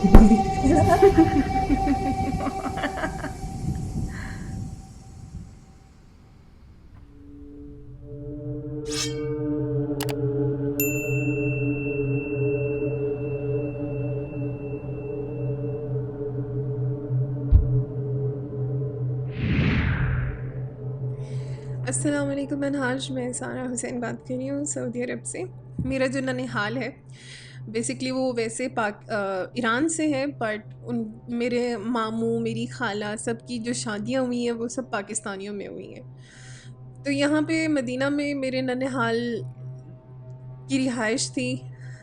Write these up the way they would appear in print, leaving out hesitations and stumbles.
अस्सलाम वालेकुम मनहाज, मैं सारा हुसैन बात कर रही हूँ सऊदी अरब से। मेरा जो ननिहाल है बेसिकली वो वैसे ईरान से है, बट उन मेरे मामू मेरी खाला सबकी जो शादियाँ हुई हैं वो सब पाकिस्तानियों में हुई हैं। तो यहाँ पे मदीना में मेरे ननिहाल की रिहाइश थी।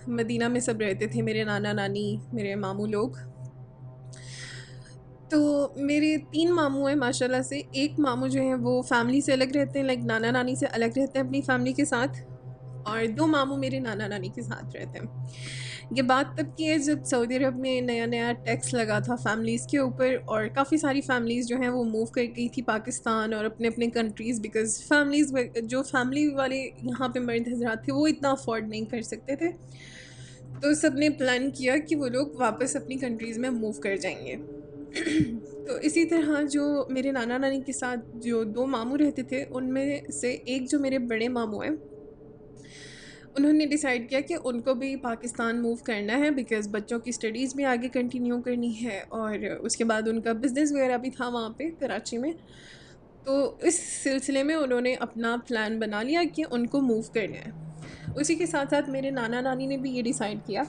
मदीना में सब रहते थे, मेरे नाना नानी, मेरे मामू लोग। तो मेरे 3 मामू हैं माशाल्लाह से। एक मामू जो हैं वो फैमिली से अलग रहते हैं, लाइक नाना नानी से अलग रहते हैं अपनी फैमिली के साथ, और 2 मामू मेरे नाना नानी के साथ रहते हैं। ये बात तब की है जब सऊदी अरब में नया नया टैक्स लगा था फैमिलीज़ के ऊपर, और काफ़ी सारी फैमिलीज़ जो हैं वो मूव कर गई थी पाकिस्तान और अपने अपने कंट्रीज़, बिकॉज़ फैमिलीज़ जो फैमिली वाले यहाँ पे मर्द हजरात थे वो इतना अफोर्ड नहीं कर सकते थे। तो सब ने प्लान किया कि वो लोग वापस अपनी कंट्रीज़ में मूव कर जाएंगे। तो इसी तरह जो मेरे नाना नानी के साथ जो 2 मामू रहते थे उनमें से एक जो मेरे बड़े मामू हैं, उन्होंने डिसाइड किया कि उनको भी पाकिस्तान मूव करना है, बिकॉज़ बच्चों की स्टडीज़ भी आगे कंटिन्यू करनी है, और उसके बाद उनका बिज़नेस वगैरह भी था वहाँ पे कराची में। तो इस सिलसिले में उन्होंने अपना प्लान बना लिया कि उनको मूव करना है। उसी के साथ साथ मेरे नाना नानी ने भी ये डिसाइड किया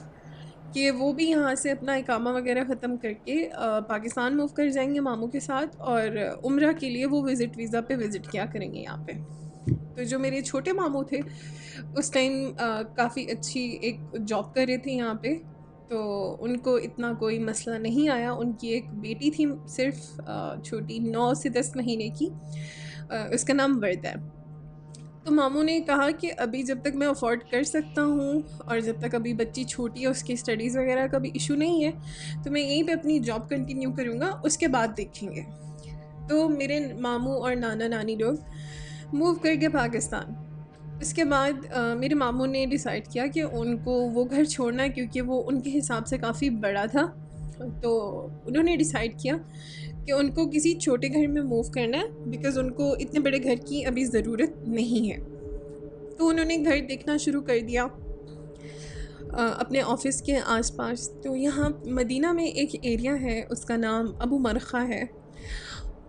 कि वो भी यहाँ से अपना इकामा वगैरह ख़त्म करके पाकिस्तान मूव कर जाएंगे मामू के साथ, और उम्रा के लिए वो विज़िट वीज़ा पे विज़िट किया करेंगे यहाँ पे। तो जो मेरे छोटे मामू थे उस टाइम काफ़ी अच्छी एक जॉब कर रहे थे यहाँ पे, तो उनको इतना कोई मसला नहीं आया। उनकी एक बेटी थी सिर्फ छोटी 9 से 10 महीने की, उसका नाम वर्द है। तो मामू ने कहा कि अभी जब तक मैं अफोर्ड कर सकता हूँ और जब तक अभी बच्ची छोटी है, उसकी स्टडीज़ वगैरह का भी इशू नहीं है, तो मैं यहीं पे अपनी जॉब कंटिन्यू करूँगा, उसके बाद देखेंगे। तो मेरे मामू और नाना नानी लोग मूव कर गए पाकिस्तान। उसके बाद मेरे मामू ने डिसाइड किया कि उनको वो घर छोड़ना है, क्योंकि वो उनके हिसाब से काफ़ी बड़ा था। तो उन्होंने डिसाइड किया कि उनको किसी छोटे घर में मूव करना है, बिकॉज़ उनको इतने बड़े घर की अभी ज़रूरत नहीं है। तो उन्होंने घर देखना शुरू कर दिया अपने ऑफ़िस के आसपास। तो यहाँ मदीना में एक एरिया है, उसका नाम अबू मरखा है।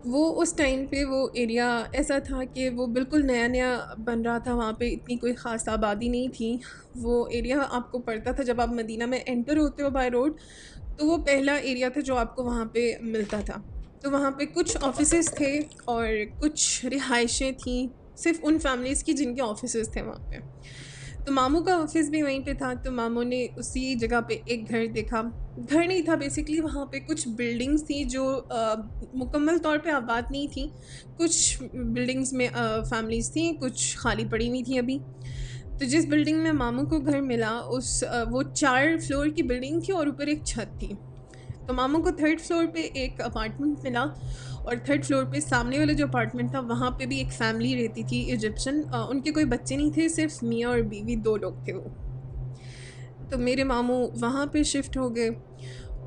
वो उस टाइम पे वो एरिया ऐसा था कि वो बिल्कुल नया-नया बन रहा था, वहाँ पे इतनी कोई ख़ास आबादी नहीं थी। वो एरिया आपको पड़ता था जब आप मदीना में एंटर होते हो बाय रोड, तो वो पहला एरिया था जो आपको वहाँ पे मिलता था। तो वहाँ पे कुछ ऑफ़िसेज़ थे और कुछ रिहाइशें थीं, सिर्फ़ उन फैमिलीज़ की जिनके ऑफ़िसेज़ थे वहाँ पे। तो मामू का ऑफ़िस भी वहीं पे था, तो मामू ने उसी जगह पे एक घर देखा। घर नहीं था बेसिकली, वहाँ पे कुछ बिल्डिंग्स थी जो मुकम्मल तौर पे आबाद नहीं थी। कुछ बिल्डिंग्स में फैमिलीज़ थी, कुछ खाली पड़ी हुई थी अभी। तो जिस बिल्डिंग में मामू को घर मिला वो 4 फ्लोर की बिल्डिंग थी और ऊपर एक छत थी। तो मामू को 3rd फ्लोर पे एक अपार्टमेंट मिला, और 3rd फ्लोर पे सामने वाला जो अपार्टमेंट था वहाँ पे भी एक फ़ैमिली रहती थी इजिप्शियन। उनके कोई बच्चे नहीं थे, सिर्फ मियाँ और बीवी 2 लोग थे वो। तो मेरे मामू वहाँ पे शिफ्ट हो गए,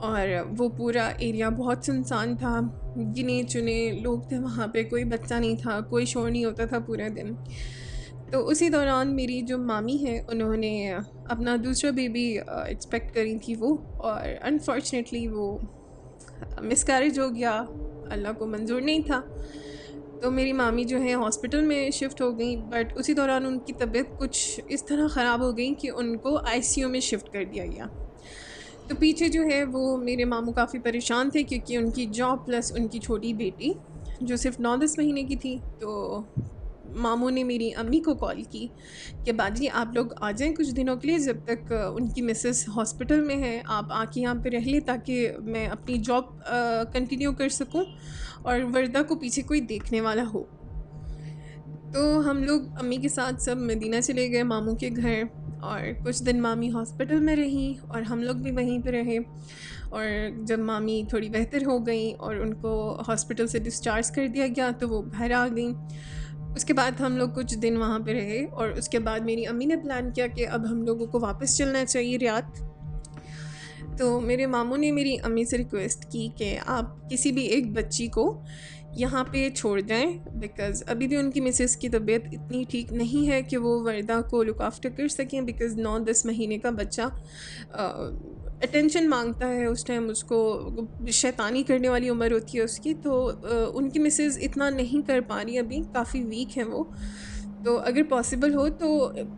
और वो पूरा एरिया बहुत सुनसान था। गिने चुने लोग थे वहाँ पे, कोई बच्चा नहीं था, कोई शोर नहीं होता था पूरा दिन। तो उसी दौरान मेरी जो मामी है उन्होंने अपना दूसरा बेबी एक्सपेक्ट करी थी वो, और अनफॉर्चुनेटली वो मिसकैरेज हो गया, अल्लाह को मंजूर नहीं था। तो मेरी मामी जो है हॉस्पिटल में शिफ्ट हो गई, बट उसी दौरान उनकी तबीयत कुछ इस तरह ख़राब हो गई कि उनको आईसीयू में शिफ्ट कर दिया गया। तो पीछे जो है वो मेरे मामू काफ़ी परेशान थे, क्योंकि उनकी जॉब प्लस उनकी छोटी बेटी जो सिर्फ 9-10 महीने की थी। तो मामू ने मेरी अम्मी को कॉल की कि बाजी आप लोग आ जाएं कुछ दिनों के लिए, जब तक उनकी मिसेस हॉस्पिटल में है, आप आके यहाँ पे रह लें ताकि मैं अपनी जॉब कंटिन्यू कर सकूँ और वर्दा को पीछे कोई देखने वाला हो। तो हम लोग अम्मी के साथ सब मदीना चले गए मामू के घर, और कुछ दिन मामी हॉस्पिटल में रहीं और हम लोग भी वहीं पे रहे। और जब मामी थोड़ी बेहतर हो गई और उनको हॉस्पिटल से डिस्चार्ज कर दिया गया तो वो घर आ गई। उसके बाद हम लोग कुछ दिन वहाँ पे रहे, और उसके बाद मेरी अम्मी ने प्लान किया कि अब हम लोगों को वापस चलना चाहिए रियाद। तो मेरे मामू ने मेरी अम्मी से रिक्वेस्ट की कि आप किसी भी एक बच्ची को यहाँ पे छोड़ जाएं, बिकॉज़ अभी भी उनकी मिसेस की तबीयत इतनी ठीक नहीं है कि वो वर्दा को लुक आफ्टर कर सकें, बिकॉज़ 9-10 महीने का बच्चा अटेंशन मांगता है। उस टाइम उसको शैतानी करने वाली उम्र होती है उसकी, तो उनकी मिसेस इतना नहीं कर पा रही, अभी काफ़ी वीक हैं वो। तो अगर पॉसिबल हो तो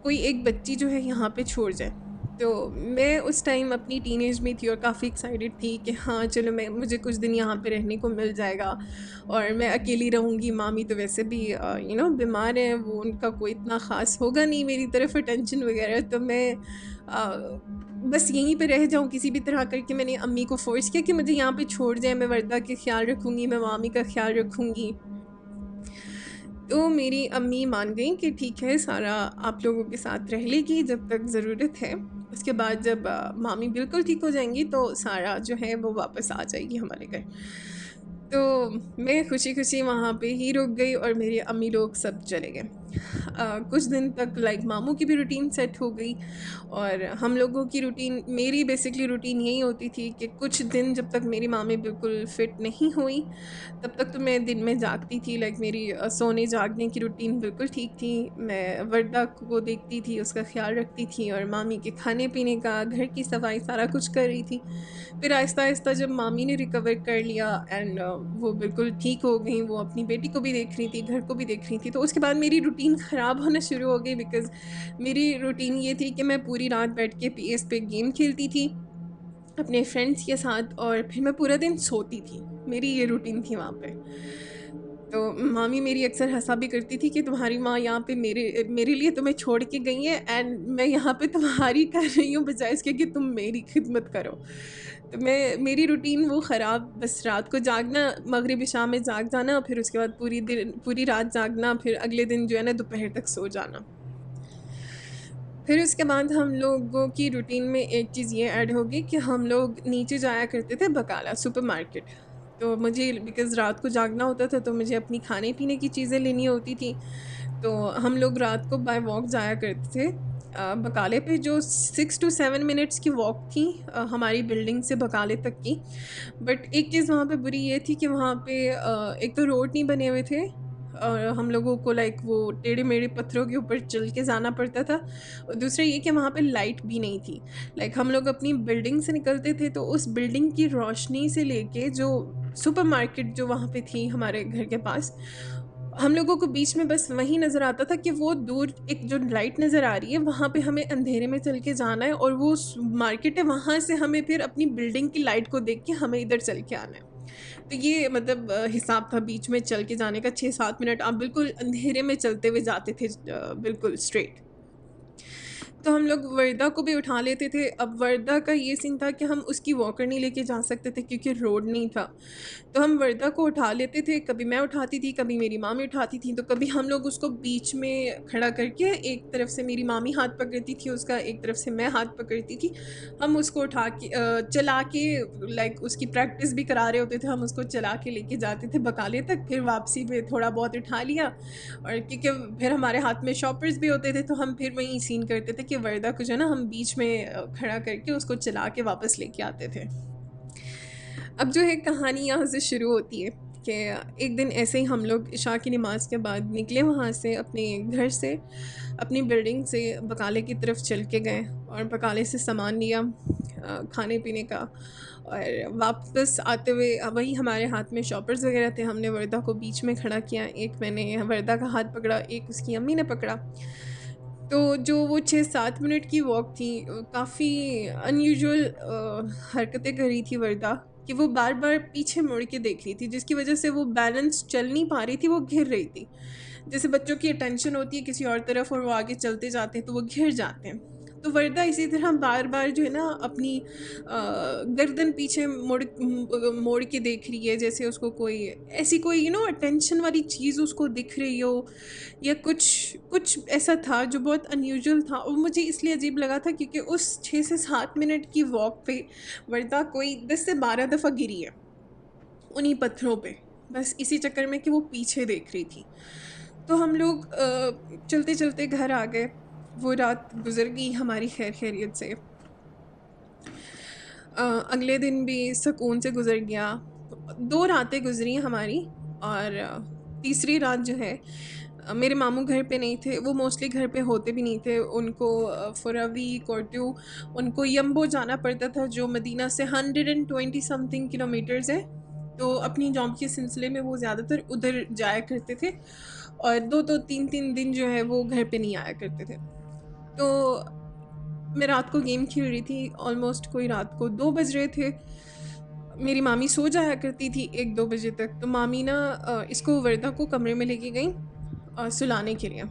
कोई एक बच्ची जो है यहाँ पे छोड़ जाए। तो मैं उस टाइम अपनी टीनेज में थी और काफ़ी एक्साइटेड थी कि हाँ चलो, मुझे कुछ दिन यहाँ पे रहने को मिल जाएगा और मैं अकेली रहूँगी। मामी तो वैसे भी बीमार हैं, वो उनका कोई इतना ख़ास होगा नहीं मेरी तरफ अटेंशन वगैरह, तो मैं बस यहीं पे रह जाऊँ किसी भी तरह करके। मैंने अम्मी को फ़ोर्स किया कि मुझे यहाँ पे छोड़ जाए, मैं वर्दा का ख्याल रखूँगी, मैं मामी का ख्याल रखूँगी। तो मेरी अम्मी मान गई कि ठीक है, सारा आप लोगों के साथ रह लेगी जब तक ज़रूरत है। उसके बाद जब मामी बिल्कुल ठीक हो जाएंगी तो सारा जो है वो वापस आ जाएगी हमारे घर। तो मैं खुशी खुशी वहाँ पे ही रुक गई और मेरी अम्मी लोग सब चले गए। कुछ दिन तक मामू की भी रूटीन सेट हो गई और हम लोगों की रूटीन, मेरी बेसिकली रूटीन यही होती थी कि कुछ दिन जब तक मेरी मामी बिल्कुल फिट नहीं हुई तब तक तो मैं दिन में जागती थी। मेरी सोने जागने की रूटीन बिल्कुल ठीक थी। मैं वर्दा को देखती थी, उसका ख्याल रखती थी और मामी के खाने पीने का, घर की सफाई, सारा कुछ कर रही थी। फिर आहिस्ता आहिस्ता जब मामी ने रिकवर कर लिया एंड वो बिल्कुल ठीक हो गई, वो अपनी बेटी को भी देख रही थी, घर को भी देख रही थी, तो उसके बाद मेरी रूटीन ख़राब होना शुरू हो गई। बिकॉज़ मेरी रूटीन ये थी कि मैं पूरी रात बैठ के PS पे गेम खेलती थी अपने फ्रेंड्स के साथ और फिर मैं पूरा दिन सोती थी। मेरी ये रूटीन थी वहाँ पे। तो मामी मेरी अक्सर हँसा भी करती थी कि तुम्हारी माँ यहाँ पे मेरे मेरे लिए तुम्हें छोड़ के गई है एंड मैं यहाँ पे तुम्हारी कर रही हूँ बजाय इसके कि तुम मेरी खिदमत करो। तो मेरी रूटीन वो ख़राब, बस रात को जागना, मगरिब इशा में जाग जाना, फिर उसके बाद पूरी रात जागना, फिर अगले दिन जो है ना दोपहर तक सो जाना। फिर उसके बाद हम लोगों की रूटीन में एक चीज़ ये ऐड होगी कि हम लोग नीचे जाया करते थे बकाला सुपरमार्केट। तो मुझे बिकॉज़ रात को जागना होता था तो मुझे अपनी खाने पीने की चीज़ें लेनी होती थी। तो हम लोग रात को बाय वॉक जाया करते थे बकाले पे, जो 6 टू 7 मिनट्स की वॉक थी हमारी बिल्डिंग से बकाले तक की। बट एक चीज़ वहाँ पे बुरी ये थी कि वहाँ पे एक तो रोड नहीं बने हुए थे और हम लोगों को वो टेढ़े-मेढ़े पत्थरों के ऊपर चल के जाना पड़ता था। और दूसरा ये कि वहाँ पे लाइट भी नहीं थी। हम लोग अपनी बिल्डिंग से निकलते थे तो उस बिल्डिंग की रोशनी से लेके जो सुपरमार्केट जो वहाँ पे थी हमारे घर के पास, हम लोगों को बीच में बस वही नज़र आता था कि वो दूर एक जो लाइट नज़र आ रही है, वहाँ पे हमें अंधेरे में चल के जाना है और वो मार्केट है, वहाँ से हमें फिर अपनी बिल्डिंग की लाइट को देख के हमें इधर चल के आना है। तो ये हिसाब था बीच में चल के जाने का। 6-7 मिनट आप बिल्कुल अंधेरे में चलते हुए जाते थे बिल्कुल स्ट्रेट। तो हम लोग वर्दा को भी उठा लेते थे। अब वर्दा का ये सीन था कि हम उसकी वॉकर नहीं लेके जा सकते थे क्योंकि रोड नहीं था। तो हम वर्दा को उठा लेते थे, कभी मैं उठाती थी, कभी मेरी मामी उठाती थी। तो कभी हम लोग उसको बीच में खड़ा करके, एक तरफ से मेरी मामी हाथ पकड़ती थी उसका, एक तरफ से मैं हाथ पकड़ती थी। हम उसको उठा के चला के उसकी प्रैक्टिस भी करा रहे होते थे, हम उसको चला के लेके जाते थे बकाले तक। फिर वापसी में थोड़ा बहुत उठा लिया और क्योंकि फिर हमारे हाथ में शॉपर्स भी होते थे तो हम फिर वही सीन करते थे कि वर्दा को जो है ना हम बीच में खड़ा करके उसको चला के वापस लेके आते थे। अब जो है कहानी यहाँ से शुरू होती है कि एक दिन ऐसे ही हम लोग इशा की नमाज के बाद निकले वहाँ से, अपने घर से, अपनी बिल्डिंग से बकाले की तरफ चल के गए और बकाले से सामान लिया खाने पीने का। और वापस आते हुए वही हमारे हाथ में शॉपर्स वगैरह थे। हमने वर्दा को बीच में खड़ा किया, एक मैंने वर्दा का हाथ पकड़ा, एक उसकी अम्मी ने पकड़ा। तो जो वो 6-7 मिनट की वॉक थी, काफ़ी अनयूजुअल हरकतें कर रही थी वर्दा कि वो बार बार पीछे मुड़ के देख रही थी, जिसकी वजह से वो बैलेंस चल नहीं पा रही थी, वो घिर रही थी। जैसे बच्चों की अटेंशन होती है किसी और तरफ और वो आगे चलते जाते हैं तो वो घिर जाते हैं। तो वर्दा इसी तरह बार बार जो है ना अपनी गर्दन पीछे मोड़ के देख रही है, जैसे उसको कोई ऐसी कोई अटेंशन वाली चीज़ उसको दिख रही हो या कुछ कुछ ऐसा था जो बहुत अनयूजुअल था। और मुझे इसलिए अजीब लगा था क्योंकि उस 6 से 7 मिनट की वॉक पे वर्दा कोई 10 से 12 दफ़ा गिरी है उन्हीं पत्थरों पे, बस इसी चक्कर में कि वो पीछे देख रही थी। तो हम लोग चलते चलते घर आ गए। वो रात गुजर गई हमारी खैर खैरियत से। अगले दिन भी सुकून से गुजर गया। 2 रातें गुजरी हमारी, और तीसरी रात जो है, मेरे मामू घर पे नहीं थे। वो मोस्टली घर पे होते भी नहीं थे। उनको फॉर अ वीक और 2 उनको यम्बो जाना पड़ता था, जो मदीना से 120 समथिंग किलोमीटर्स है। तो अपनी जॉब के सिलसिले में वो ज़्यादातर उधर जाया करते थे, और 2-2 3-3 दिन जो है वो घर पे नहीं आया करते थे। तो मैं रात को गेम खेल रही थी, ऑलमोस्ट कोई रात को 2 बज रहे थे। मेरी मामी सो जाया करती थी 1-2 बजे तक। तो मामी ना इसको वर्दा को कमरे में लेके गई सुलाने के लिए,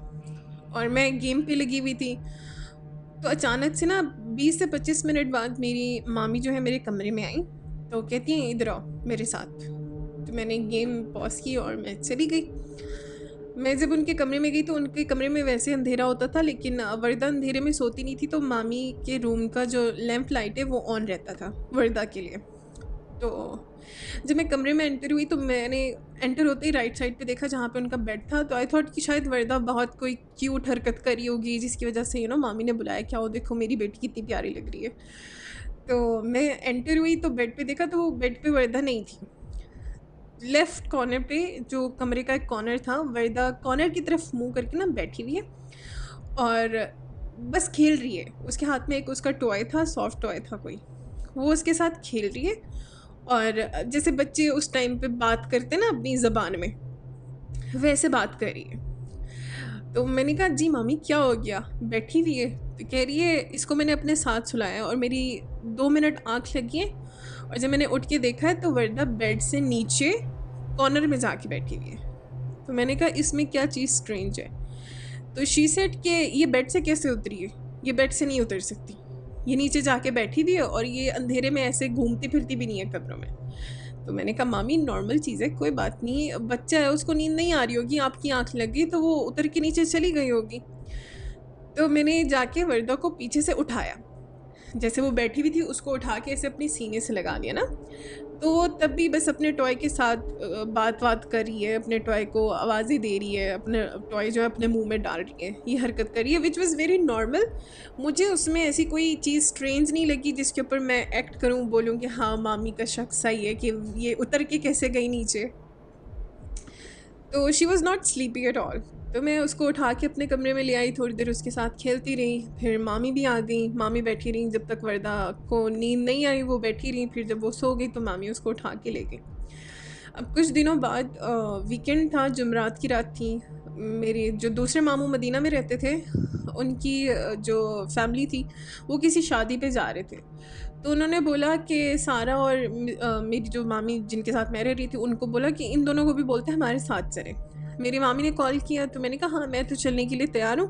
और मैं गेम पे लगी हुई थी। तो अचानक से ना 20 से 25 मिनट बाद मेरी मामी जो है मेरे कमरे में आई, तो कहती हैं इधर आओ मेरे साथ। तो मैंने गेम पॉज की और मैं चली गई। मैं जब उनके कमरे में गई तो उनके कमरे में वैसे अंधेरा होता था, लेकिन वर्दा अंधेरे में सोती नहीं थी, तो मामी के रूम का जो लैंप लाइट है वो ऑन रहता था वर्दा के लिए। तो जब मैं कमरे में एंटर हुई तो मैंने एंटर होते ही राइट साइड पे देखा जहाँ पे उनका बेड था। तो आई थॉट कि शायद वर्दा बहुत कोई क्यूट हरकत करी होगी, जिसकी वजह से मामी ने बुलाया, क्या हो देखो मेरी बेटी कितनी प्यारी लग रही है। तो मैं एंटर हुई तो बेड पे देखा, तो वो बेड पे वर्दा नहीं थी। लेफ़्ट कॉर्नर पे जो कमरे का एक कॉर्नर था, वर्दा कॉर्नर की तरफ मुँह करके ना बैठी हुई है और बस खेल रही है। उसके हाथ में एक उसका टॉय था, सॉफ्ट टॉय था कोई, वो उसके साथ खेल रही है। और जैसे बच्चे उस टाइम पे बात करते ना अपनी ज़बान में, वैसे बात कर रही है। तो मैंने कहा जी मामी क्या हो गया, बैठी हुई है। तो कह रही है इसको मैंने अपने साथ सुलाया और मेरी 2 मिनट आँख लगी है, और जब मैंने उठ के देखा है तो वर्दा बेड से नीचे कॉर्नर में जाके बैठी हुई है। तो मैंने कहा इसमें क्या चीज़ स्ट्रेंज है। तो शी सेड कि ये बेड से कैसे उतरी है, ये बेड से नहीं उतर सकती, ये नीचे जाके बैठी हुई है और ये अंधेरे में ऐसे घूमती फिरती भी नहीं है कमरों में। तो मैंने कहा मामी नॉर्मल चीज़ है, कोई बात नहीं, बच्चा है उसको नींद नहीं आ रही होगी, आपकी आँख लग गई तो वो उतर के नीचे चली गई होगी। तो मैंने जाके वर्दा को पीछे से उठाया, जैसे वो बैठी हुई थी उसको उठा के ऐसे अपनी सीने से लगा दिया ना। तो वो तब भी बस अपने टॉय के साथ बात कर रही है, अपने टॉय को आवाज़ें दे रही है, अपने टॉय जो है अपने मुंह में डाल रही है, ये हरकत कर रही है, विच वॉज़ वेरी नॉर्मल। मुझे उसमें ऐसी कोई चीज़ स्ट्रेंज नहीं लगी जिसके ऊपर मैं एक्ट करूँ, बोलूँ कि हाँ मामी का शक सही है कि ये उतर के कैसे गई नीचे। तो she was not sleepy at all. तो मैं उसको उठा के अपने कमरे में ले आई, थोड़ी देर उसके साथ खेलती रही। फिर मामी भी आ गई, मामी बैठी रही जब तक वर्दा को नींद नहीं आई, वो बैठी रही। फिर जब वो सो गई तो मामी उसको उठा के ले गई। अब कुछ दिनों बाद वीकेंड था, जुमरात की रात थी। मेरे जो दूसरे मामू मदीना में रहते थे, उनकी जो फैमिली थी वो किसी शादी पे जा रहे थे। तो उन्होंने बोला कि सारा और मेरी जो मामी जिनके साथ मैं रह रही थी उनको बोला कि इन दोनों को भी बोलते हैं हमारे साथ चलें। मेरी मामी ने कॉल किया तो मैंने कहा हाँ मैं तो चलने के लिए तैयार हूँ।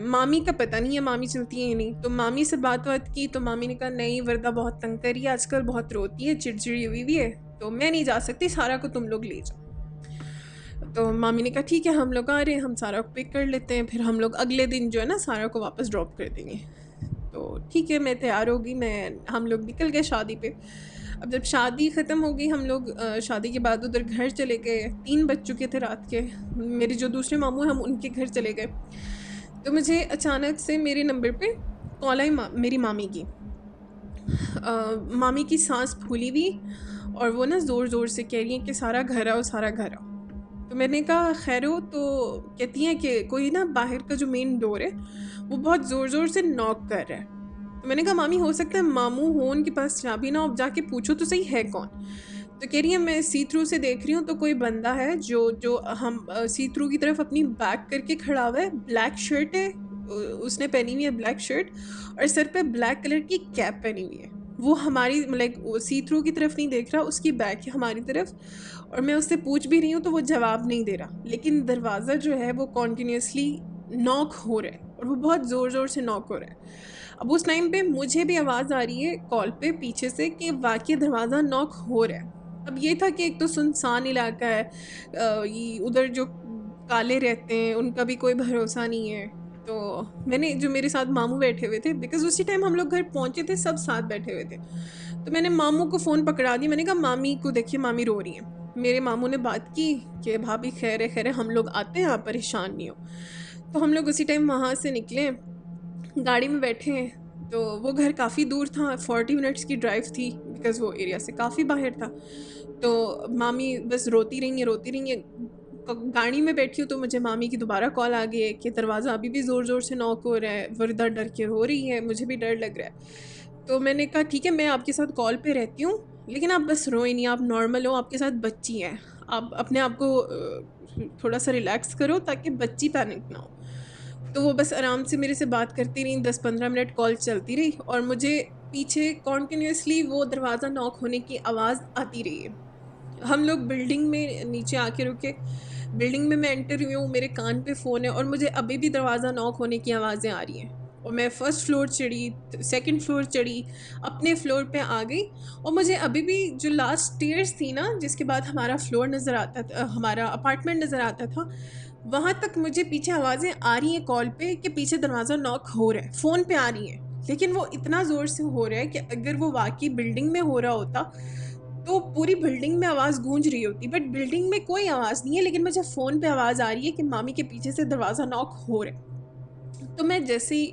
मामी का पता नहीं है मामी चलती है या नहीं। तो मामी से बात की तो मामी ने कहा नहीं वर्दा बहुत तंग करी है आजकल, बहुत रोती है, चिड़चिड़ी हुई हुई है, तो मैं नहीं जा सकती, सारा को तुम लोग ले जाओ। तो मामी ने कहा ठीक है हम लोग आ रहे हैं, हम सारा को पिक कर लेते हैं, फिर हम लोग अगले दिन जो है ना सारा को वापस ड्रॉप कर देंगे। तो ठीक है मैं तैयार होगी, हम लोग निकल गए शादी पे। अब जब शादी ख़त्म हो गई हम लोग शादी के बाद उधर घर चले गए। 3 बज चुके थे रात के। मेरे जो दूसरे मामू हैं हम उनके घर चले गए। तो मुझे अचानक से मेरे नंबर पे कॉल आई मेरी मामी की। मामी की सांस फूली हुई और वो ना ज़ोर ज़ोर से कह रही हैं कि सारा घर आओ, सारा घर आओ। तो मैंने कहा खैर हो। तो कहती हैं कि कोई ना बाहर का जो मेन डोर है वो बहुत ज़ोर ज़ोर से नॉक कर रहा है। तो मैंने कहा मामी हो सकता है मामू हो, उनके पास चाबी ना हो, जाके पूछो तो सही है कौन। तो कह रही है मैं सी थ्रू से देख रही हूँ तो कोई बंदा है जो हम सी थ्रू की तरफ अपनी बैक करके खड़ा हुआ है, ब्लैक शर्ट है उसने पहनी हुई है, ब्लैक शर्ट, और सर पे ब्लैक कलर की कैप पहनी हुई है। वो हमारी लाइक सी थ्रू की तरफ नहीं देख रहा, उसकी बैक है हमारी तरफ, और मैं उससे पूछ भी रही हूँ तो वो जवाब नहीं दे रहा, लेकिन दरवाज़ा जो है वो कॉन्टीन्यूसली नॉक हो रहा है और वो बहुत ज़ोर ज़ोर से नॉक हो रहा है। अब उस टाइम पे मुझे भी आवाज़ आ रही है कॉल पे पीछे से कि वाकई दरवाज़ा नॉक हो रहा है। अब ये था कि एक तो सुनसान इलाका है, ये उधर जो काले रहते हैं उनका भी कोई भरोसा नहीं है। तो मैंने जो मेरे साथ मामू बैठे हुए थे, बिकॉज उसी टाइम हम लोग घर पहुंचे थे, सब साथ बैठे हुए थे, तो मैंने मामू को फ़ोन पकड़ा दिया। मैंने कहा मामी को देखिए मामी रो रही हैं। मेरे मामू ने बात की कि भाभी खैर है हम लोग आते हैं, आप परेशान नहीं हो। तो हम लोग उसी टाइम वहाँ से निकले, गाड़ी में बैठे हैं। तो वो घर काफ़ी दूर था, 40 मिनट्स की ड्राइव थी, बिकॉज़ वो एरिया से काफ़ी बाहर था। तो मामी बस रोती रही हैं। गाड़ी में बैठी हूँ तो मुझे मामी की दोबारा कॉल आ गई है कि दरवाज़ा अभी भी ज़ोर-ज़ोर से नॉक हो रहा है, वरदा डर के रो रही है, मुझे भी डर लग रहा है। तो मैंने कहा ठीक है, मैं आपके साथ कॉल पे रहती हूँ, लेकिन आप बस रोएँ नहीं, आप नॉर्मल हो, आपके साथ बच्ची है। आप अपने आप को थोड़ा-सा रिलैक्स करो ताकि बच्ची पैनिक ना हो। तो वो बस आराम से मेरे से बात करती रहीं, 10-15 मिनट कॉल चलती रही और मुझे पीछे कॉन्टिन्यूअसली वो दरवाज़ा नॉक होने की आवाज़ आती रही है। हम लोग बिल्डिंग में नीचे आके रुके, बिल्डिंग में मैं एंटर हुई हूँ, मेरे कान पे फ़ोन है और मुझे अभी भी दरवाज़ा नॉक होने की आवाज़ें आ रही हैं। और मैं फर्स्ट फ्लोर चढ़ी, सेकंड फ्लोर चढ़ी, अपने फ्लोर पे आ गई और मुझे अभी भी जो लास्ट स्टेयर्स थी ना, जिसके बाद हमारा फ्लोर नज़र आता था, हमारा अपार्टमेंट नज़र आता था, वहाँ तक मुझे पीछे आवाज़ें आ रही हैं कॉल पे कि पीछे दरवाज़ा नॉक हो रहा है, फ़ोन पे आ रही हैं। लेकिन वो इतना ज़ोर से हो रहा है कि अगर वो वाक़ई बिल्डिंग में हो रहा होता, तो पूरी बिल्डिंग में आवाज़ गूंज रही होती, बट बिल्डिंग में कोई आवाज़ नहीं है, लेकिन मुझे फ़ोन पे आवाज़ आ रही है कि मामी के पीछे से दरवाज़ा नॉक हो रहा है। तो मैं जैसे ही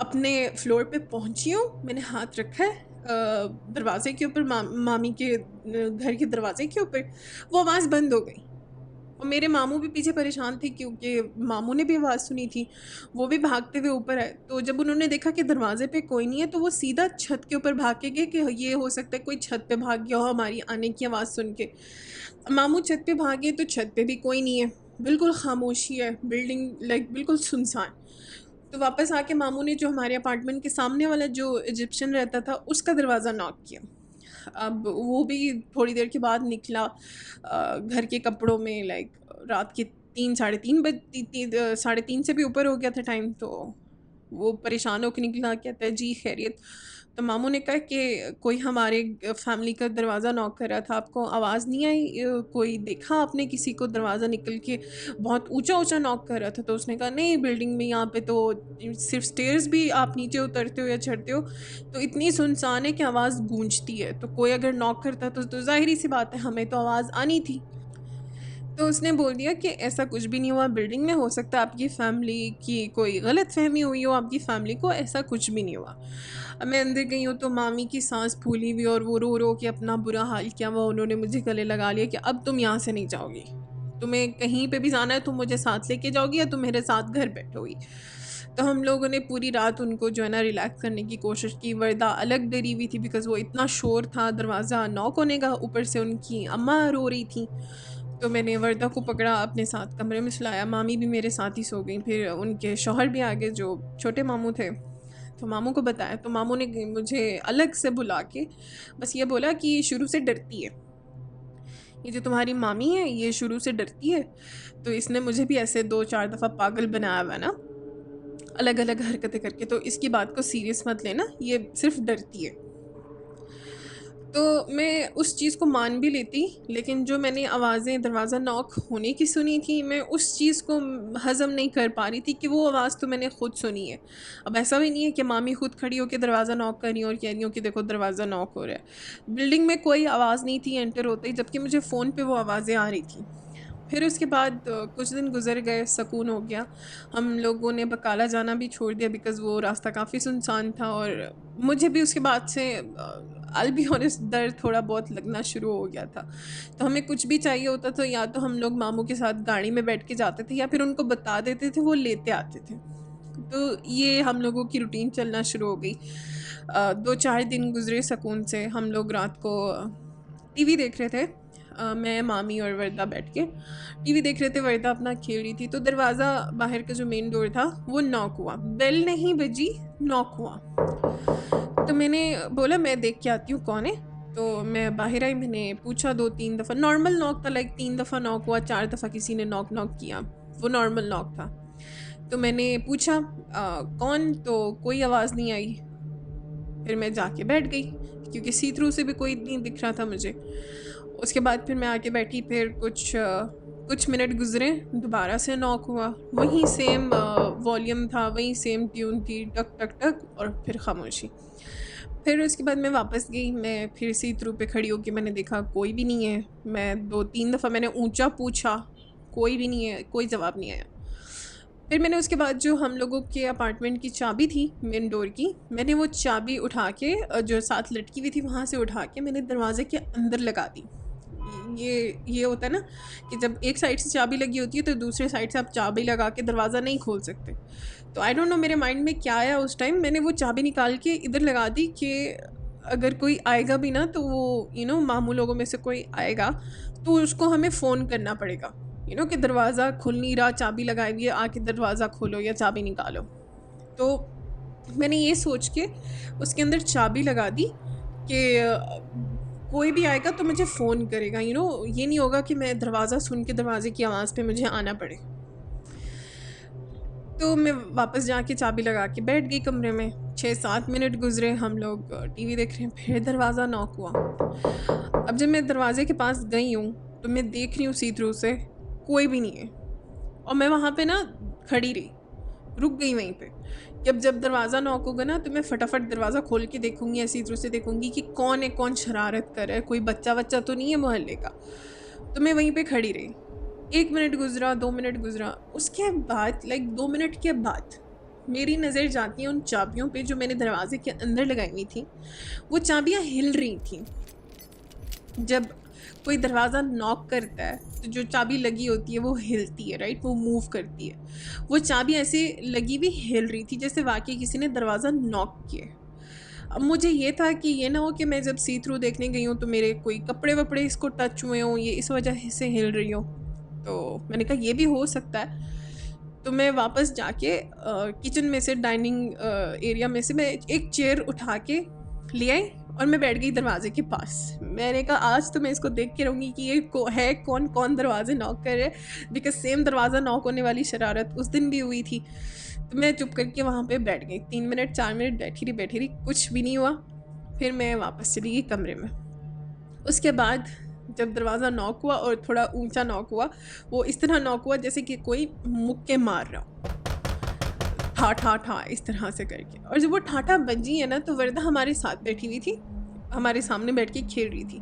अपने फ्लोर पे पहुंची हूँ, मैंने हाथ रखा है दरवाजे के ऊपर, मामी के घर के दरवाजे के ऊपर, वो आवाज़ बंद हो गई। और मेरे मामू भी पीछे परेशान थे क्योंकि मामू ने भी आवाज़ सुनी थी, वो भी भागते हुए ऊपर आए। तो जब उन्होंने देखा कि दरवाजे पे कोई नहीं है, तो वो सीधा छत के ऊपर भाग के गए कि ये हो सकता है कोई छत पे भाग गया हो हमारी आने की आवाज़ सुन के। मामू छत पे भागे तो छत पे भी कोई नहीं है, बिल्कुल खामोशी है, बिल्डिंग लाइक बिल्कुल सुनसान। तो वापस आके मामू ने जो हमारे अपार्टमेंट के सामने वाला जो इजिप्शियन रहता था, उसका दरवाज़ा नॉक किया। अब वो भी थोड़ी देर के बाद निकला, घर के कपड़ों में, लाइक रात के 3 साढ़े 3 साढ़े 3 से भी ऊपर हो गया था टाइम। तो वो परेशान होकर निकला, कहता है जी खैरियत। तो मामू ने कहा कि कोई हमारे फैमिली का दरवाज़ा नॉक कर रहा था, आपको आवाज़ नहीं आई? कोई देखा आपने किसी को दरवाज़ा निकल के बहुत ऊंचा ऊंचा नॉक कर रहा था? तो उसने कहा नहीं, बिल्डिंग में यहाँ पे तो सिर्फ स्टेयर्स भी आप नीचे उतरते हो या चढ़ते हो तो इतनी सुनसान है कि आवाज़ गूंजती है, तो कोई अगर नॉक करता तो ज़ाहिर सी बात है हमें तो आवाज़ आनी थी। तो उसने बोल दिया कि ऐसा कुछ भी नहीं हुआ बिल्डिंग में, हो सकता है आपकी फ़ैमिली की कोई गलत फहमी हुई हो, आपकी फ़ैमिली को ऐसा कुछ भी नहीं हुआ। अब मैं अंदर गई हूँ तो मामी की सांस फूली हुई और वो रो रो के अपना बुरा हाल किया हुआ, उन्होंने मुझे गले लगा लिया कि अब तुम यहाँ से नहीं जाओगी, तुम्हें कहीं पे भी जाना है तुम मुझे साथ लेके जाओगी या तुम मेरे साथ घर बैठोगी। तो हम लोगों ने पूरी रात उनको जो है ना रिलैक्स करने की कोशिश की। वर्दा अलग डरी हुई थी बिकॉज़ वो इतना शोर था दरवाज़ा नॉक होने का, ऊपर से उनकी अम्मा रो रही थी। तो मैंने वर्दा को पकड़ा, अपने साथ कमरे में सुलाया, मामी भी मेरे साथ ही सो गई। फिर उनके शौहर भी आ गए जो छोटे मामू थे, तो मामू को बताया। तो मामू ने मुझे अलग से बुला के बस ये बोला कि ये शुरू से डरती है, ये जो तुम्हारी मामी है ये शुरू से डरती है, तो इसने मुझे भी ऐसे 2-4 दफ़ा पागल बनाया हुआ ना, अलग अलग हरकतें करके, तो इसकी बात को सीरियस मत लेना, ये सिर्फ डरती है। तो मैं उस चीज़ को मान भी लेती, लेकिन जो मैंने आवाज़ें दरवाज़ा नॉक होने की सुनी थी, मैं उस चीज़ को हज़म नहीं कर पा रही थी कि वो आवाज़ तो मैंने ख़ुद सुनी है। अब ऐसा भी नहीं है कि मामी खुद खड़ी होकर दरवाज़ा नॉक कर रही हो और कह रही हो कि देखो दरवाज़ा नॉक हो रहा है। बिल्डिंग में कोई आवाज़ नहीं थी एंटर होते ही, जबकि मुझे फ़ोन पे वो आवाज़ें आ रही थी। फिर उसके बाद कुछ दिन गुज़र गए, सुकून हो गया। हम लोगों ने बकाला जाना भी छोड़ दिया बिकॉज़ वो रास्ता काफ़ी सुनसान था और मुझे भी उसके बाद से आई बी ऑनेस्ट डर थोड़ा बहुत लगना शुरू हो गया था। तो हमें कुछ भी चाहिए होता तो या तो हम लोग मामू के साथ गाड़ी में बैठ के जाते थे या फिर उनको बता देते थे, वो लेते आते थे। तो ये हम लोगों की रूटीन चलना शुरू हो गई। 2-4 दिन गुज़रे सुकून से। हम लोग रात को टीवी देख रहे थे, मैं, मामी और वर्दा बैठ के टीवी देख रहे थे। वर्दा अपना खेल रही थी, तो दरवाज़ा बाहर का जो मेन डोर था वो नॉक हुआ। बेल नहीं बजी, नॉक हुआ। तो मैंने बोला मैं देख के आती हूँ कौन है। तो मैं बाहर आई, मैंने पूछा 2-3 दफ़ा, नॉर्मल नॉक था, लाइक 3 दफ़ा नॉक हुआ, 4 दफ़ा किसी ने नॉक किया, वो नॉर्मल नॉक था। तो मैंने पूछा कौन, तो कोई आवाज़ नहीं आई। फिर मैं जाके बैठ गई क्योंकि सी थ्रू से भी कोई नहीं दिख रहा था मुझे। उसके बाद फिर मैं आके बैठी, फिर कुछ मिनट गुजरे, दोबारा से नॉक हुआ, वही सेम वॉल्यूम था, वही सेम ट्यून थी, टक टक टक, और फिर खामोशी। फिर उसके बाद मैं वापस गई, मैं फिर सी थ्रू पे खड़ी होकर मैंने देखा कोई भी नहीं है। मैं 2-3 दफ़ा मैंने ऊंचा पूछा, कोई भी नहीं है, कोई जवाब नहीं आया। फिर मैंने उसके बाद जो हम लोगों के अपार्टमेंट की चाबी थी मेन डोर की, मैंने वो चाबी उठा के जो साथ लटकी हुई थी वहाँ से उठा के मैंने दरवाज़े के अंदर लगा दी। ये होता है ना कि जब एक साइड से चाबी लगी होती है तो दूसरे साइड से आप चाबी लगा के दरवाज़ा नहीं खोल सकते। तो आई डोंट नो मेरे माइंड में क्या आया उस टाइम, मैंने वो चाबी निकाल के इधर लगा दी कि अगर कोई आएगा भी ना तो वो मामू लोगों में से कोई आएगा तो उसको हमें फ़ोन करना पड़ेगा कि दरवाज़ा खुल नहीं रहा, चाबी लगाई हुई है, आके दरवाज़ा खोलो या चाबी निकालो। तो मैंने ये सोच के उसके अंदर चाबी लगा दी कि कोई भी आएगा तो मुझे फ़ोन करेगा। ये नहीं होगा कि मैं दरवाज़ा सुन के दरवाज़े की आवाज़ पे मुझे आना पड़े। तो मैं वापस जाके चाबी लगा के बैठ गई कमरे में। 6-7 मिनट गुजरे, हम लोग टीवी देख रहे हैं, फिर दरवाज़ा नॉक हुआ। अब जब मैं दरवाज़े के पास गई हूँ तो मैं देख रही हूँ सी थ्रू से कोई भी नहीं है, और मैं वहाँ पे ना खड़ी रही, रुक गई वहीं पे कि अब जब दरवाज़ा नॉक होगा ना तो मैं फटाफट दरवाज़ा खोल के देखूँगी, ऐसी थ्रू से देखूँगी कि कौन है, कौन शरारत कर रहा है, कोई बच्चा वच्चा तो नहीं है मोहल्ले का। तो मैं वहीं पे खड़ी रही। 1 मिनट गुजरा, 2 मिनट गुजरा, उसके बाद 2 मिनट के बाद मेरी नज़र जाती है उन चाबियों पे जो मैंने दरवाजे के अंदर लगाई हुई थी। वो चाबियाँ हिल रही थी। जब कोई दरवाज़ा नॉक करता है तो जो चाबी लगी होती है वो हिलती है, राइट, वो मूव करती है। वो चाबी ऐसे लगी हुई हिल रही थी जैसे वाकई किसी ने दरवाज़ा नॉक किया। अब मुझे ये था कि ये ना हो कि मैं जब सी थ्रू देखने गई हूँ तो मेरे कोई कपड़े वपड़े इसको टच हुए हों, ये इस वजह से हिल रही हो। तो मैंने कहा ये भी हो सकता है। तो मैं वापस जाके किचन में से, डाइनिंग एरिया में से मैं एक चेयर उठा के ले आई और मैं बैठ गई दरवाजे के पास। मैंने कहा आज तो मैं इसको देख के रहूँगी कि ये है कौन कौन दरवाजे नॉक कर रहे हैं, बिकॉज सेम दरवाज़ा नॉक होने वाली शरारत उस दिन भी हुई थी। तो मैं चुप करके वहाँ पे बैठ गई। 3 मिनट 4 मिनट बैठी रही, कुछ भी नहीं हुआ। फिर मैं वापस चली गई कमरे में। उसके बाद जब दरवाज़ा नॉक हुआ और थोड़ा ऊंचा नॉक हुआ, वो इस तरह नॉक हुआ जैसे कि कोई मुक्के मार रहा हो, ठा ठा ठा इस तरह से करके। और जब वो ठाठा बजी है ना तो वर्दा हमारे साथ बैठी हुई थी, हमारे सामने बैठ के खेल रही थी।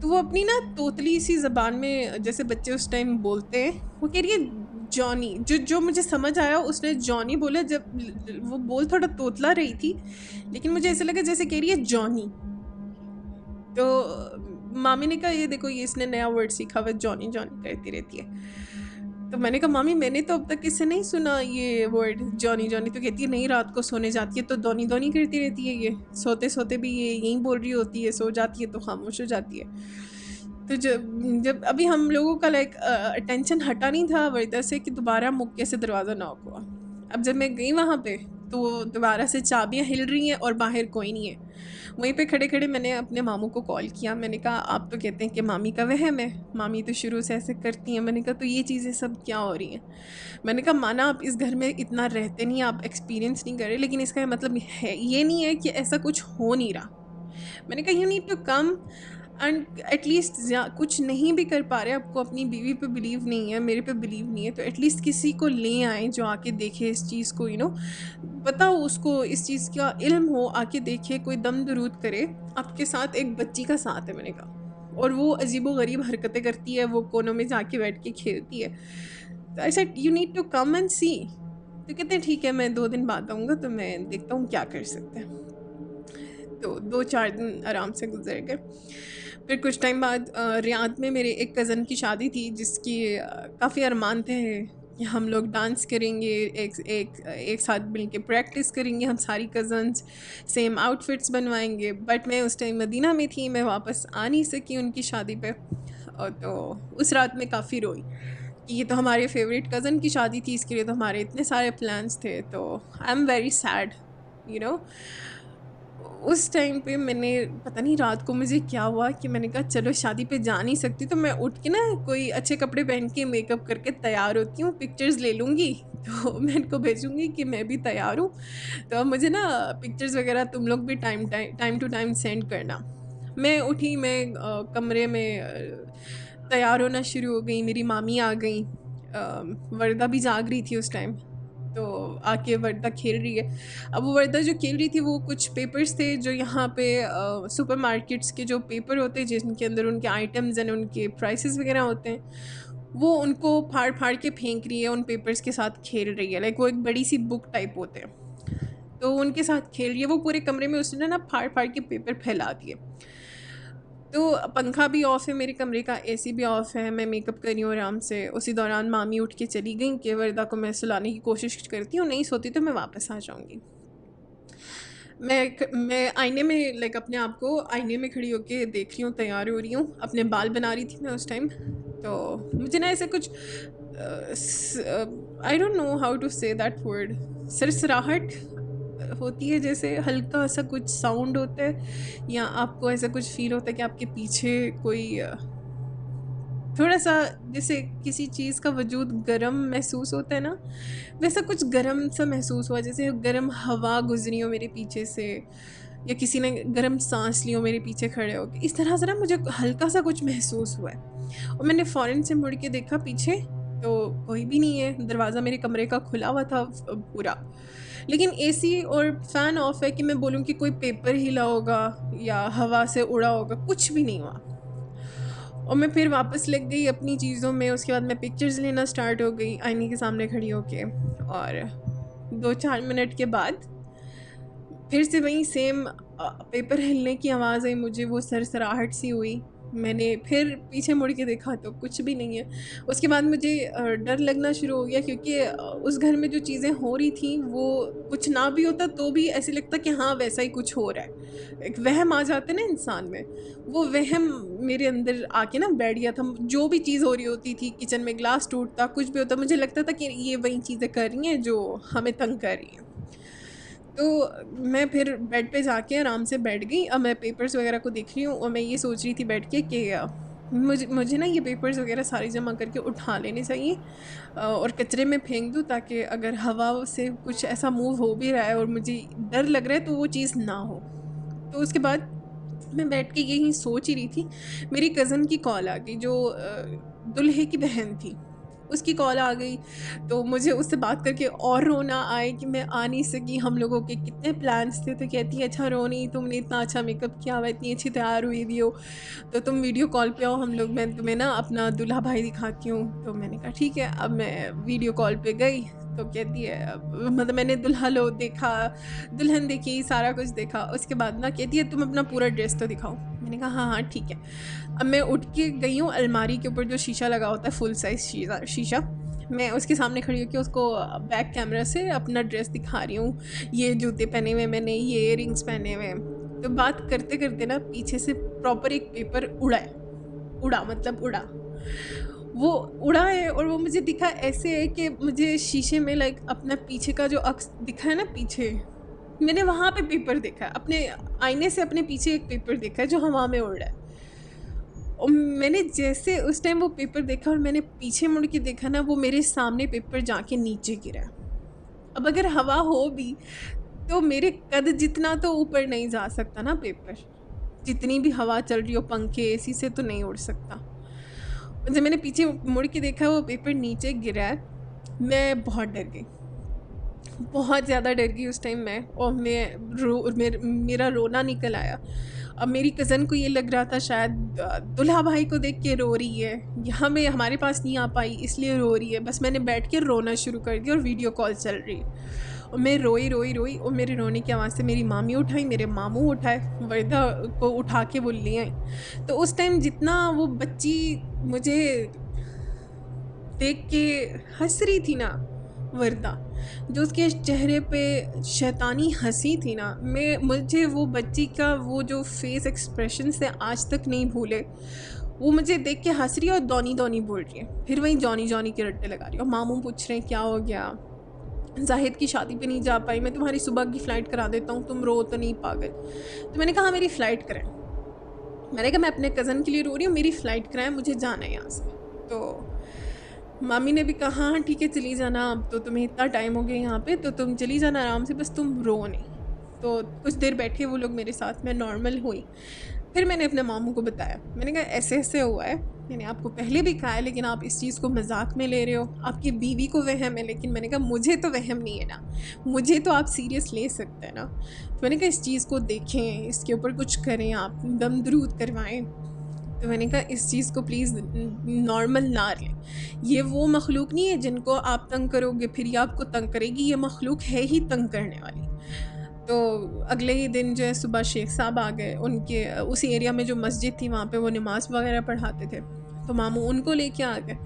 तो वो अपनी ना तोतली सी ज़बान में जैसे बच्चे उस टाइम बोलते हैं, वो कह रही है जॉनी। जो मुझे समझ आया उसने जॉनी बोला। जब वो बोल थोड़ा तोतला रही थी लेकिन मुझे ऐसा लगा जैसे कह रही है जॉनी। तो मामी ने कहा ये देखो ये इसने नया वर्ड सीखा हुआ, जॉनी जॉनी करती रहती है। तो मैंने कहा मामी मैंने तो अब तक किससे नहीं सुना ये वर्ड जॉनी जॉनी। तो कहती है नहीं, रात को सोने जाती है तो दोनी दोनी करती रहती है, ये सोते सोते भी ये यहीं बोल रही होती है, सो जाती है तो खामोश हो जाती है। तो जब अभी हम लोगों का अटेंशन हटा नहीं था वर्दा से कि दोबारा मुक्के से दरवाज़ा नॉक हुआ। अब जब मैं गई वहाँ पे तो दोबारा से चाबियाँ हिल रही हैं और बाहर कोई नहीं है। वहीं पे खड़े खड़े मैंने अपने मामू को कॉल किया। मैंने कहा आप तो कहते हैं कि मामी का वहम है, मामी तो शुरू से ऐसे करती हैं। मैंने कहा तो ये चीज़ें सब क्या हो रही हैं। मैंने कहा माना आप इस घर में इतना रहते नहीं, आप एक्सपीरियंस नहीं कर रहे, लेकिन इसका मतलब है ये नहीं है कि ऐसा कुछ हो नहीं रहा। मैंने कहा you need to come and at least कुछ नहीं भी कर पा रहे, आपको अपनी बीवी पे बिलीव नहीं है, मेरे पे बिलीव नहीं है, तो एटलीस्ट किसी को ले आए जो आके देखे इस चीज़ को, बताओ उसको इस चीज़ का इल्म हो, आके देखे, कोई दम दरूद करे। आपके साथ एक बच्ची का साथ है, मैंने कहा, और वो अजीबो गरीब हरकतें करती है, वो कोनों में जाके बैठ के खेलती है। तो I said you need to come and see. तो कहते हैं ठीक है मैं 2 दिन बाद आऊँगा, तो मैं देखता हूँ क्या कर सकते हैं। तो 2-4 दिन आराम से गुजर गए। फिर कुछ टाइम बाद रियाद में मेरे एक कज़न की शादी थी जिसकी काफ़ी अरमान थे कि हम लोग डांस करेंगे, एक साथ मिल के प्रैक्टिस करेंगे, हम सारी कज़न्स सेम आउटफिट्स बनवाएंगे। बट मैं उस टाइम मदीना में थी, मैं वापस आ नहीं सकी उनकी शादी पे। और तो उस रात में काफ़ी रोई कि ये तो हमारे फेवरेट कज़न की शादी थी, इसके लिए तो हमारे इतने सारे प्लान्स थे। तो I am very sad you. उस टाइम पे मैंने पता नहीं रात को मुझे क्या हुआ कि मैंने कहा चलो शादी पे जा नहीं सकती तो मैं उठ के ना कोई अच्छे कपड़े पहन के मेकअप करके तैयार होती हूँ, पिक्चर्स ले लूँगी तो मैं इनको भेजूँगी कि मैं भी तैयार हूँ। तो मुझे ना पिक्चर्स वगैरह तुम लोग भी टाइम टू टाइम सेंड करना। मैं उठी, मैं कमरे में तैयार होना शुरू हो गई। मेरी मामी आ गई, वर्दा भी जाग रही थी उस टाइम, तो आके वर्दा खेल रही है। अब वो वर्दा जो खेल रही थी वो कुछ पेपर्स थे जो यहाँ पे सुपरमार्केट्स के जो पेपर होते हैं जिनके अंदर उनके आइटम्स एंड उनके प्राइसेस वगैरह होते हैं, वो उनको फाड़ फाड़ के फेंक रही है, उन पेपर्स के साथ खेल रही है। लाइक वो एक बड़ी सी बुक टाइप होते हैं, तो उनके साथ खेल रही है। वो पूरे कमरे में उसने ना फाड़ फाड़ के पेपर फैला दिए। तो पंखा भी ऑफ़ है मेरे कमरे का, एसी भी ऑफ़ है। मैं मेकअप कर रही हूँ आराम से। उसी दौरान मामी उठ के चली गई कि वर्दा को मैं सुलाने की कोशिश करती हूँ, नहीं सोती तो मैं वापस आ जाऊँगी। मैं आईने में लाइक अपने आप को आईने में खड़ी होके देख रही हूँ, तैयार हो रही हूँ। अपने बाल बना रही थी मैं उस टाइम। तो मुझे ना ऐसे कुछ I don't know how to say that word, सरसराहट होती है, जैसे हल्का सा कुछ साउंड होता है, या आपको ऐसा कुछ फील होता है कि आपके पीछे कोई थोड़ा सा, जैसे किसी चीज़ का वजूद गर्म महसूस होता है ना, वैसा कुछ गर्म सा महसूस हुआ, जैसे गर्म हवा गुजरी हो मेरे पीछे से, या किसी ने गर्म सांस ली हो मेरे पीछे खड़े हो के। इस तरह से ना मुझे हल्का सा कुछ महसूस हुआ है, और मैंने फ़ौरन से मुड़ के देखा पीछे, तो कोई भी नहीं है। दरवाज़ा मेरे कमरे का खुला हुआ था पूरा, लेकिन एसी और फ़ैन ऑफ है कि मैं बोलूँ कि कोई पेपर हिला होगा या हवा से उड़ा होगा, कुछ भी नहीं हुआ। और मैं फिर वापस लग गई अपनी चीज़ों में। उसके बाद मैं पिक्चर्स लेना स्टार्ट हो गई आईने के सामने खड़ी होके, और 2-4 मिनट के बाद फिर से वही सेम पेपर हिलने की आवाज़ आई मुझे, वो सरसराहट सी हुई। मैंने फिर पीछे मुड़ के देखा तो कुछ भी नहीं है। उसके बाद मुझे डर लगना शुरू हो गया, क्योंकि उस घर में जो चीज़ें हो रही थी वो कुछ ना भी होता तो भी ऐसे लगता कि हाँ वैसा ही कुछ हो रहा है। एक वहम आ जाता है ना इंसान में, वो वहम मेरे अंदर आके ना बैठ गया था। जो भी चीज़ हो रही होती थी, किचन में ग्लास टूटता, कुछ भी होता, मुझे लगता था कि ये वही चीज़ें कर रही हैं जो हमें तंग कर रही हैं। तो मैं फिर बेड पे जाके आराम से बैठ गई। अब मैं पेपर्स वगैरह को देख रही हूँ, और मैं ये सोच रही थी बैठ के कि मुझे ना ये पेपर्स वगैरह सारे जमा करके उठा लेने चाहिए, और कचरे में फेंक दूँ, ताकि अगर हवा से कुछ ऐसा मूव हो भी रहा है और मुझे डर लग रहा है तो वो चीज़ ना हो। तो उसके बाद मैं बैठ के यही सोच ही रही थी, मेरी कज़न की कॉल आ गई, जो दूल्हे की बहन थी। उसकी कॉल आ गई, तो मुझे उससे बात करके और रोना आए कि मैं आ नहीं सकी। हम लोगों के कितने प्लान्स थे। तो कहती है अच्छा रो नहीं, तुमने इतना अच्छा मेकअप किया हुआ, इतनी अच्छी तैयार हुई भी हो, तो तुम वीडियो कॉल पे आओ, हम लोग, मैं तुम्हें ना अपना दूल्हा भाई दिखाती हूँ। तो मैंने कहा ठीक है। अब मैं वीडियो कॉल पे गई, तो कहती है मतलब मैंने दूल्हा लो देखा, दुल्हन देखी, सारा कुछ देखा। उसके बाद ना कहती है तुम अपना पूरा ड्रेस तो दिखाओ। मैंने कहा हाँ हाँ ठीक है। अब मैं उठ के गई हूँ, अलमारी के ऊपर जो शीशा लगा होता है, फुल साइज़ शीशा, मैं उसके सामने खड़ी होकर उसको बैक कैमरा से अपना ड्रेस दिखा रही हूँ। ये जूते पहने हुए मैंने, ये इयररिंग्स पहने हुए। तो बात करते करते ना पीछे से प्रॉपर एक पेपर उड़ा है। उड़ा मतलब उड़ा, वो उड़ा है, और वो मुझे दिखा ऐसे है कि मुझे शीशे में लाइक अपना पीछे का जो अक्स दिखा है ना पीछे, मैंने वहाँ पे पेपर देखा है। अपने आईने से अपने पीछे एक पेपर देखा है जो हवा में उड़ रहा है। और मैंने जैसे उस टाइम वो पेपर देखा और मैंने पीछे मुड़ के देखा ना, वो मेरे सामने पेपर जाके नीचे गिरा। अब अगर हवा हो भी तो मेरे कद जितना तो ऊपर नहीं जा सकता ना पेपर, जितनी भी हवा चल रही हो पंखे एसी से तो नहीं उड़ सकता। जब मैंने पीछे मुड़ के देखा वो पेपर नीचे गिरा है, मैं बहुत डर गई, बहुत ज़्यादा डर गई उस टाइम मैं। और मेरा रोना निकल आया। अब मेरी कज़न को ये लग रहा था शायद दुल्हा भाई को देख के रो रही है, यहाँ में हमारे पास नहीं आ पाई इसलिए रो रही है। बस मैंने बैठ के रोना शुरू कर दिया, और वीडियो कॉल चल रही है, और मैं रोई रोई रोई। और मेरे रोने की आवाज़ से मेरी मामी उठाई, मेरे मामू उठाए, वर्दा को उठा के वो ले आई। तो उस टाइम जितना वो बच्ची मुझे देख के हंस रही थी ना, वर्दा, जो उसके चेहरे पे शैतानी हंसी थी ना, मुझे वो बच्ची का वो जो फेस एक्सप्रेशन से आज तक नहीं भूले। वो मुझे देख के हंस रही है और दौनी दौनी बोल रही है, फिर वही जॉनी जॉनी के रट्टे लगा रही है। और मामू पूछ रहे हैं क्या हो गया, जाहिद की शादी पे नहीं जा पाई, मैं तुम्हारी सुबह की फ़्लाइट करा देता हूँ, तुम रो तो नहीं पागल। तो मैंने कहा मेरी फ़्लाइट कराएं। मैंने कहा मैं अपने कज़न के लिए रो रही हूँ, मेरी फ़्लाइट कराएं, मुझे जाना है यहाँ से। तो मामी ने भी कहा हाँ ठीक है चली जाना, अब तो तुम्हें इतना टाइम हो गया यहाँ पे, तो तुम चली जाना आराम से, बस तुम रो नहीं। तो कुछ देर बैठे वो लोग मेरे साथ, मैं नॉर्मल हुई। फिर मैंने अपने मामू को बताया, मैंने कहा ऐसे ऐसे हुआ है, मैंने आपको पहले भी कहा है लेकिन आप इस चीज़ को मजाक में ले रहे हो, आपकी बीवी को वहम है, लेकिन मैंने कहा मुझे तो वहम नहीं है ना, मुझे तो आप सीरियस ले सकते हैं ना। तो मैंने कहा इस चीज़ को देखें, इसके ऊपर कुछ करें, आप दम दरूद करवाएं। तो मैंने कहा इस चीज़ को प्लीज़ नॉर्मल ना लें। ये वो मखलूक नहीं है जिनको आप तंग करोगे फिर ये आपको तंग करेगी, ये मखलूक है ही तंग करने वाली। तो अगले ही दिन जो है सुबह शेख साहब आ गए, उनके उसी एरिया में जो मस्जिद थी वहाँ पे वो नमाज़ वगैरह पढ़ाते थे, तो मामू उनको लेके आ गए।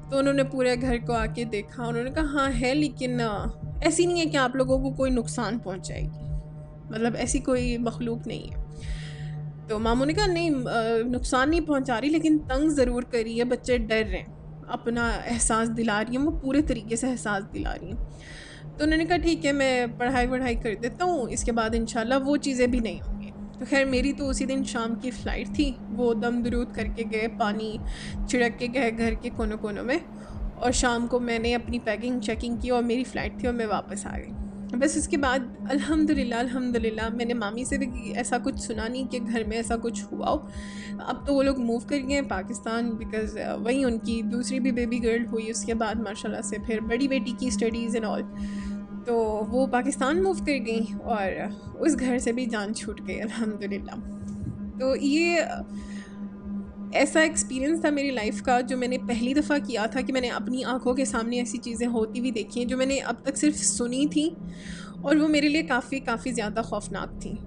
तो उन्होंने पूरे घर को आके देखा, उन्होंने कहा हाँ है, लेकिन ऐसी नहीं है कि आप लोगों को कोई नुकसान पहुँचाएगी, मतलब ऐसी कोई मखलूक नहीं है। तो मामू ने कहा नहीं नुकसान नहीं पहुंचा रही, लेकिन तंग ज़रूर करी है, बच्चे डर रहे हैं, अपना एहसास दिला रही हैं, वो पूरे तरीके से एहसास दिला रही हैं। तो उन्होंने कहा ठीक है मैं पढ़ाई वढ़ाई कर देता हूँ, इसके बाद इंशाल्लाह वो चीज़ें भी नहीं होंगी। तो खैर मेरी तो उसी दिन शाम की फ़्लाइट थी, वो दम दरूद करके गए, पानी छिड़क के गए घर के कोनों कोनों में, और शाम को मैंने अपनी पैकिंग चेकिंग की और मेरी फ़्लाइट थी और मैं वापस आ गई। बस उसके बाद अल्हम्दुलिल्लाह मैंने मामी से भी ऐसा कुछ सुना नहीं कि घर में ऐसा कुछ हुआ हो। अब तो वो लोग मूव कर गए हैं पाकिस्तान, बिकॉज़ वहीं उनकी दूसरी भी बेबी गर्ल हुई उसके बाद माशाल्लाह से, फिर बड़ी बेटी की स्टडीज़ एंड ऑल, तो वो पाकिस्तान मूव कर गई और उस घर से भी जान छूट गई अल्हम्दुलिल्लाह। तो ये ऐसा एक्सपीरियंस था मेरी लाइफ का जो मैंने पहली दफ़ा किया था कि मैंने अपनी आंखों के सामने ऐसी चीज़ें होती हुई देखी हैं जो मैंने अब तक सिर्फ सुनी थी, और वो मेरे लिए काफ़ी ज़्यादा खौफनाक थी।